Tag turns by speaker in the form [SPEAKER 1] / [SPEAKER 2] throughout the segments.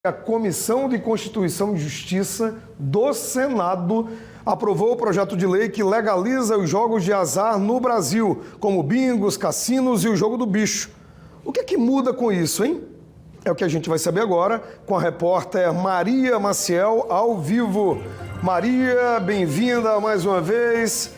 [SPEAKER 1] A Comissão de Constituição e Justiça do Senado aprovou o projeto de lei que legaliza os jogos de azar no Brasil, como bingos, cassinos e o jogo do bicho. O que é que muda com isso, hein? É o que a gente vai saber agora com a repórter Maria Maciel ao vivo. Maria, bem-vinda mais uma vez.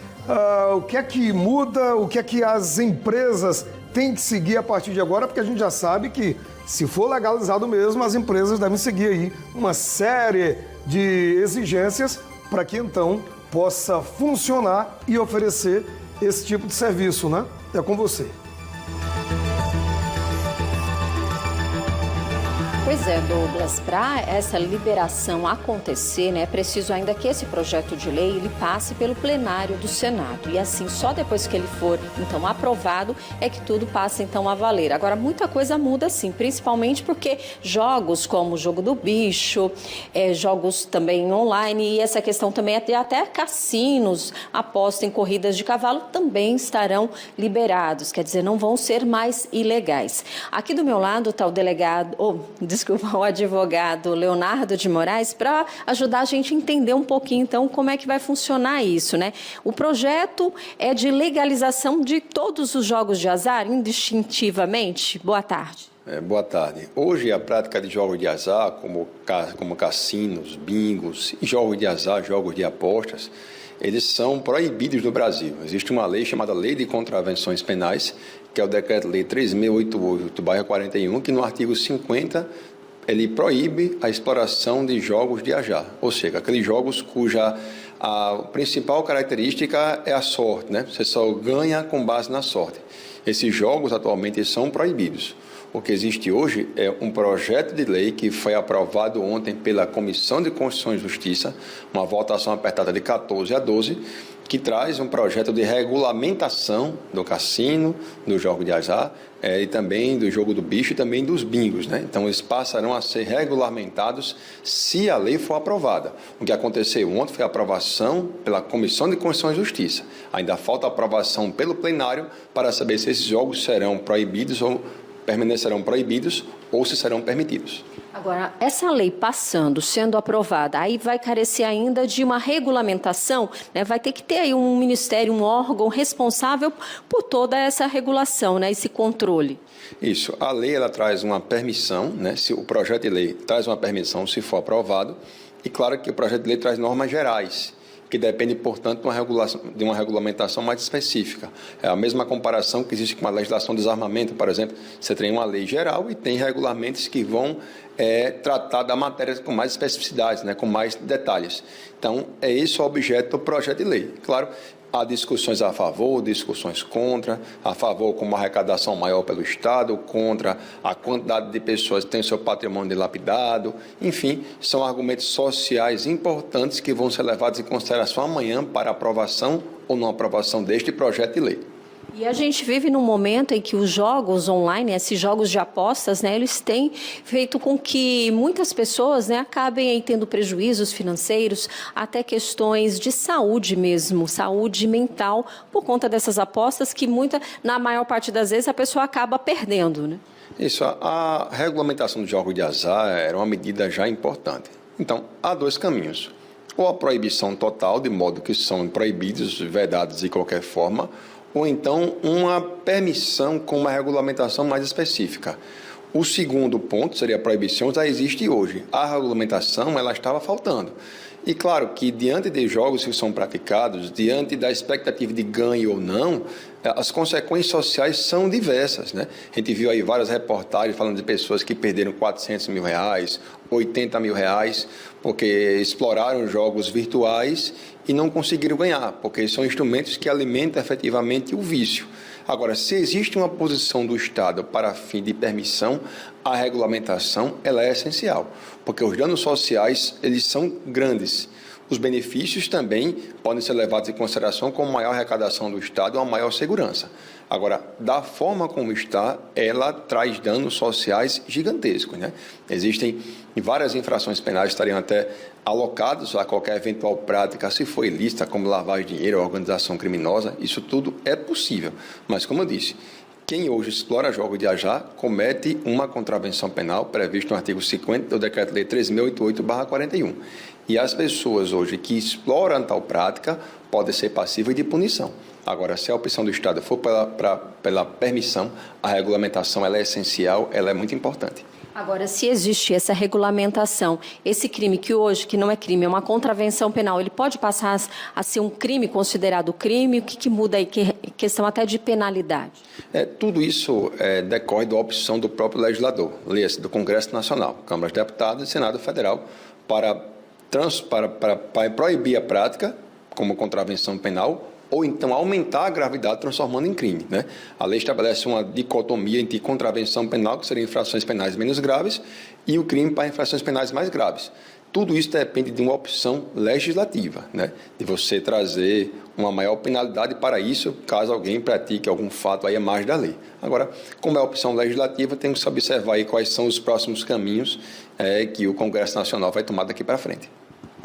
[SPEAKER 1] O que é que muda, o que é que as empresas têm que seguir a partir de agora? Porque a gente já sabe que, se for legalizado mesmo, as empresas devem seguir aí uma série de exigências para que então possa funcionar e oferecer esse tipo de serviço, né? É com você.
[SPEAKER 2] Pois é, Douglas, para essa liberação acontecer, é preciso ainda que esse projeto de lei ele passe pelo plenário do Senado. E assim, só depois que ele for, então, aprovado, é que tudo passa, então, a valer. Agora, muita coisa muda, sim, principalmente porque jogos como o jogo do bicho, jogos também online e essa questão também até cassinos, aposta em corridas de cavalo, também estarão liberados. Quer dizer, não vão ser mais ilegais. Aqui do meu lado está o o advogado Leonardo de Moraes, para ajudar a gente a entender um pouquinho, então, como é que vai funcionar isso, né? O projeto é de legalização de todos os jogos de azar, indistintivamente? Boa tarde.
[SPEAKER 3] Boa tarde. Hoje, a prática de jogos de azar, como cassinos, bingos e jogos de azar, jogos de apostas, eles são proibidos no Brasil. Existe uma lei chamada Lei de Contravenções Penais, que é o Decreto-Lei 3.688/41, que no artigo 50 ele proíbe a exploração de jogos de azar, ou seja, aqueles jogos cuja a principal característica é a sorte, né? Você só ganha com base na sorte. Esses jogos atualmente são proibidos. O que existe hoje é um projeto de lei que foi aprovado ontem pela Comissão de Constituição e Justiça, uma votação apertada de 14-12, que traz um projeto de regulamentação do cassino, do jogo de azar, e também do jogo do bicho e também dos bingos, né? Então, eles passarão a ser regulamentados se a lei for aprovada. O que aconteceu ontem foi a aprovação pela Comissão de Constituição e Justiça. Ainda falta a aprovação pelo plenário para saber se esses jogos serão proibidos ou permanecerão proibidos ou se serão permitidos.
[SPEAKER 2] Agora, essa lei passando, sendo aprovada, aí vai carecer ainda de uma regulamentação, né? Vai ter que ter aí um ministério, um órgão responsável por toda essa regulação, né? Esse controle.
[SPEAKER 3] Isso. A lei ela traz uma permissão, né? Se o projeto de lei traz uma permissão, se for aprovado, e claro que o projeto de lei traz normas gerais, que depende, portanto, de uma regulamentação mais específica. É a mesma comparação que existe com a legislação de desarmamento, por exemplo. Você tem uma lei geral e tem regulamentos que vão tratar da matéria com mais especificidades, né, com mais detalhes. Então, é esse o objeto do projeto de lei. Claro, há discussões a favor, discussões contra, a favor com uma arrecadação maior pelo Estado, contra a quantidade de pessoas que têm seu patrimônio dilapidado. Enfim, são argumentos sociais importantes que vão ser levados em consideração amanhã para aprovação ou não aprovação deste projeto de lei.
[SPEAKER 2] E a gente vive num momento em que os jogos online, esses jogos de apostas, né, eles têm feito com que muitas pessoas, né, acabem aí tendo prejuízos financeiros, até questões de saúde mesmo, saúde mental, por conta dessas apostas que na maior parte das vezes a pessoa acaba perdendo, né?
[SPEAKER 3] Isso, a regulamentação do jogo de azar era uma medida já importante. Então, há dois caminhos. Ou a proibição total, de modo que são proibidos, vedados de qualquer forma, ou então uma permissão com uma regulamentação mais específica. O segundo ponto seria a proibição, já existe hoje. A regulamentação, ela estava faltando. E claro que diante de jogos que são praticados, diante da expectativa de ganho ou não, as consequências sociais são diversas, né? A gente viu aí várias reportagens falando de pessoas que perderam 400 mil reais, 80 mil reais, porque exploraram jogos virtuais e não conseguiram ganhar, porque são instrumentos que alimentam efetivamente o vício. Agora, se existe uma posição do Estado para fim de permissão, a regulamentação ela é essencial, porque os danos sociais eles são grandes. Os benefícios também podem ser levados em consideração com maior arrecadação do Estado e uma maior segurança. Agora, da forma como está, ela traz danos sociais gigantescos, né? Existem várias infrações penais que estariam até alocadas a qualquer eventual prática, se for ilícita, como lavagem de dinheiro ou organização criminosa. Isso tudo é possível. Mas, como eu disse, quem hoje explora jogos de azar comete uma contravenção penal prevista no artigo 50 do Decreto-Lei 3.088/41. E as pessoas hoje que exploram tal prática podem ser passíveis de punição. Agora, se a opção do Estado for pela permissão, a regulamentação ela é essencial, ela é muito importante.
[SPEAKER 2] Agora, se existe essa regulamentação, esse crime que hoje, que não é crime, é uma contravenção penal, ele pode passar a ser um crime, considerado crime? O que muda aí? Questão até de penalidade.
[SPEAKER 3] Tudo isso decorre da opção do próprio legislador, leia-se do Congresso Nacional, Câmara dos Deputados e Senado Federal, para proibir a prática como contravenção penal, ou então aumentar a gravidade, transformando em crime, né? A lei estabelece uma dicotomia entre contravenção penal, que seriam infrações penais menos graves, e o crime para infrações penais mais graves. Tudo isso depende de uma opção legislativa, né? De você trazer uma maior penalidade para isso, caso alguém pratique algum fato aí à margem da lei. Agora, como é opção legislativa, temos que observar aí quais são os próximos caminhos que o Congresso Nacional vai tomar daqui para frente.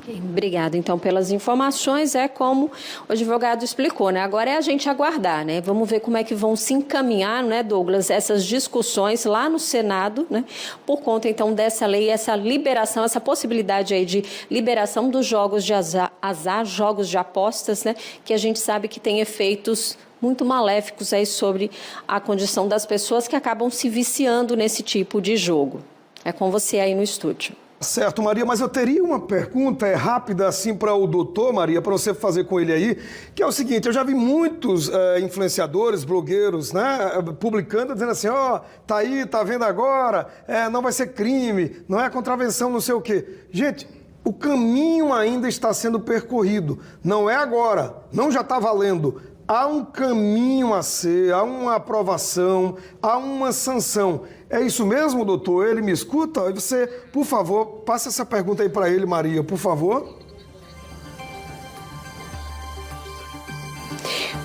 [SPEAKER 2] Obrigada, então, pelas informações. É como o advogado explicou, né? Agora é a gente aguardar, né? Vamos ver como é que vão se encaminhar, né, Douglas, essas discussões lá no Senado, né? Por conta, então, dessa lei, essa liberação, essa possibilidade aí de liberação dos jogos de azar, jogos de apostas, né? Que a gente sabe que tem efeitos muito maléficos aí sobre a condição das pessoas que acabam se viciando nesse tipo de jogo. É com você aí no estúdio.
[SPEAKER 1] Certo, Maria, mas eu teria uma pergunta rápida assim para o doutor, Maria, para você fazer com ele aí, que é o seguinte: eu já vi muitos influenciadores, blogueiros, né, publicando, dizendo assim, tá aí, tá vendo agora, não vai ser crime, não é contravenção, não sei o quê. Gente, o caminho ainda está sendo percorrido, não é agora, não já está valendo. Há um caminho a ser, há uma aprovação, há uma sanção. É isso mesmo, doutor? Ele me escuta? Você, por favor, passe essa pergunta aí para ele, Maria, por favor.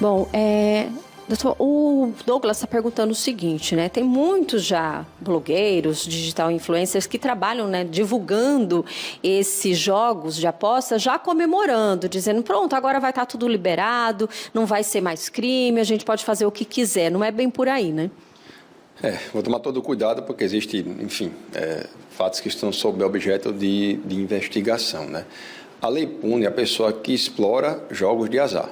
[SPEAKER 2] Bom, doutor, o Douglas está perguntando o seguinte, né? Tem muitos já blogueiros, digital influencers que trabalham, né, divulgando esses jogos de aposta, já comemorando, dizendo, pronto, agora vai estar tudo liberado, não vai ser mais crime, a gente pode fazer o que quiser. Não é bem por aí, né?
[SPEAKER 3] Vou tomar todo o cuidado, porque existe, enfim, fatos que estão sob objeto de investigação, né? A lei pune a pessoa que explora jogos de azar.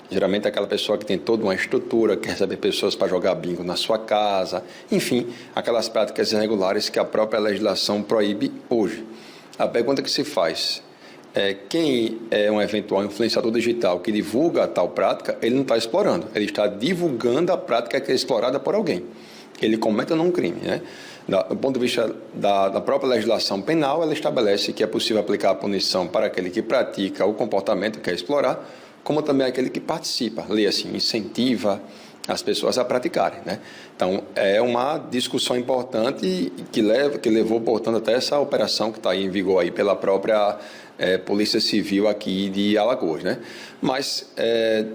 [SPEAKER 3] Geralmente é aquela pessoa que tem toda uma estrutura, que recebe pessoas para jogar bingo na sua casa, enfim, aquelas práticas irregulares que a própria legislação proíbe hoje. A pergunta que se faz quem é um eventual influenciador digital que divulga tal prática, ele não está explorando, ele está divulgando a prática que é explorada por alguém. Ele comete ou não um crime, né? Do ponto de vista da própria legislação penal, ela estabelece que é possível aplicar a punição para aquele que pratica o comportamento que quer explorar, como também aquele que participa, lê assim, incentiva as pessoas a praticarem, né? Então, é uma discussão importante que levou, portanto, até essa operação que está aí em vigor aí pela própria Polícia Civil aqui de Alagoas, né? Mas,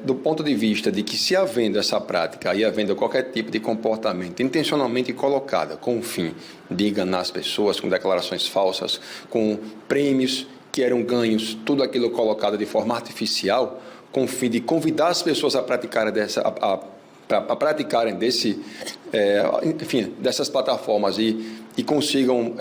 [SPEAKER 3] do ponto de vista de que se havendo essa prática e havendo qualquer tipo de comportamento intencionalmente colocado com o fim de enganar as pessoas, com declarações falsas, com prêmios que eram ganhos, tudo aquilo colocado de forma artificial, com o fim de convidar as pessoas a praticarem dessas plataformas e consigam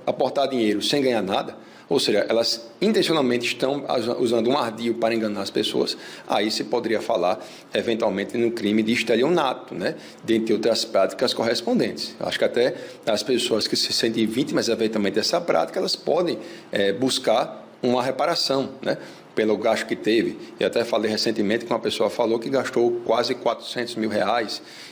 [SPEAKER 3] aportar dinheiro sem ganhar nada, ou seja, elas intencionalmente estão usando um ardil para enganar as pessoas, aí se poderia falar, eventualmente, no crime de estelionato, né? Dentre outras práticas correspondentes. Acho que até as pessoas que se sentem vítimas, eventualmente, dessa prática, elas podem buscar uma reparação, né, pelo gasto que teve. Eu até falei recentemente que uma pessoa falou que gastou quase R$400 mil,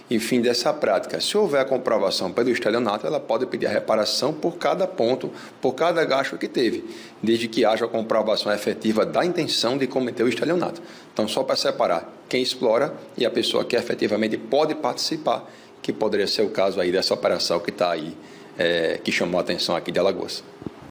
[SPEAKER 3] enfim, dessa prática. Se houver a comprovação pelo estelionato, ela pode pedir a reparação por cada ponto, por cada gasto que teve, desde que haja a comprovação efetiva da intenção de cometer o estelionato. Então, só para separar quem explora e a pessoa que efetivamente pode participar, que poderia ser o caso aí dessa operação que está aí, que chamou a atenção aqui de Alagoas.